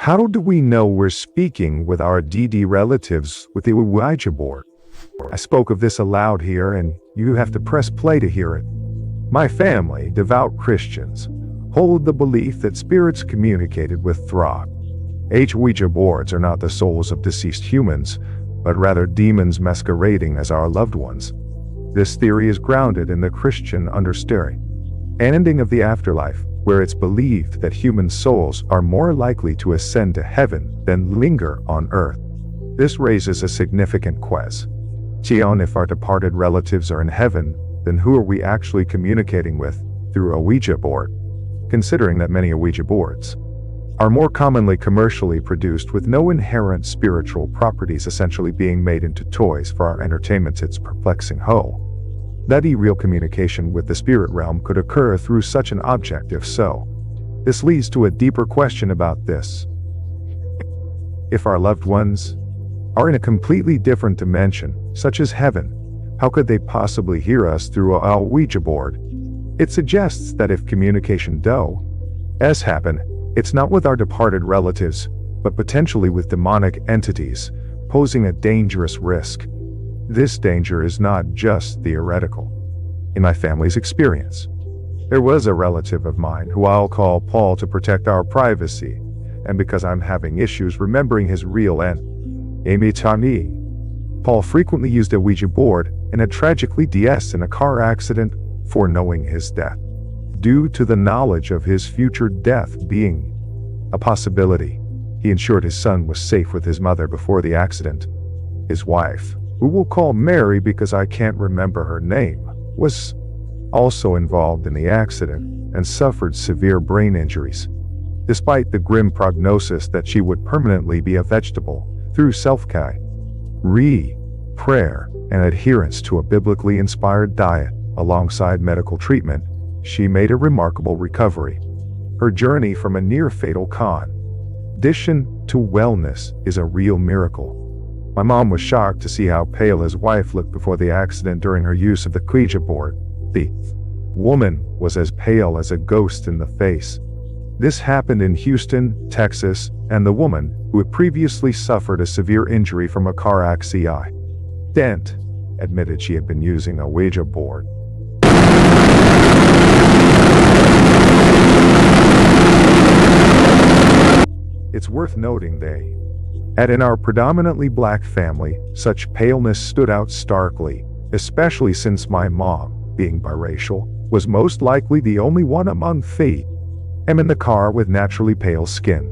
How do we know we're speaking with our DD relatives with the Ouija board? I spoke of this aloud here, and you have to press play to hear it. My family, devout Christians, hold the belief that spirits communicated with Throg. Ouija boards are not the souls of deceased humans, but rather demons masquerading as our loved ones. This theory is grounded in the Christian understanding of the afterlife, where it's believed that human souls are more likely to ascend to heaven than linger on earth. This raises a significant question. If our departed relatives are in heaven, then who are we actually communicating with through a Ouija board? Considering that many Ouija boards are more commonly commercially produced with no inherent spiritual properties, essentially being made into toys for our entertainment, it's perplexing that real communication with the spirit realm could occur through such an object. If so, this leads to a deeper question about this. If our loved ones are in a completely different dimension, such as heaven, how could they possibly hear us through a Ouija board? It suggests that if communication does happen, it's not with our departed relatives, but potentially with demonic entities, posing a dangerous risk. This danger is not just theoretical. In my family's experience, there was a relative of mine who I'll call Paul to protect our privacy, and because I'm having issues remembering his real name, Tani. Paul frequently used a Ouija board and had tragically died in a car accident, foreknowing his death. Due to the knowledge of his future death being a possibility, he ensured his son was safe with his mother before the accident. His wife, who we'll call Mary because I can't remember her name, was also involved in the accident and suffered severe brain injuries. Despite the grim prognosis that she would permanently be a vegetable, through self-care, prayer, and adherence to a biblically inspired diet alongside medical treatment, she made a remarkable recovery. Her journey from a near-fatal condition to wellness is a real miracle. My mom was shocked to see how pale his wife looked before the accident during her use of the Ouija board. The woman was as pale as a ghost in the face. This happened in Houston, Texas, and the woman, who had previously suffered a severe injury from a car accident, admitted she had been using a Ouija board. It's worth noting that in our predominantly black family, such paleness stood out starkly, especially since my mom, being biracial, was most likely the only one among them in the car with naturally pale skin.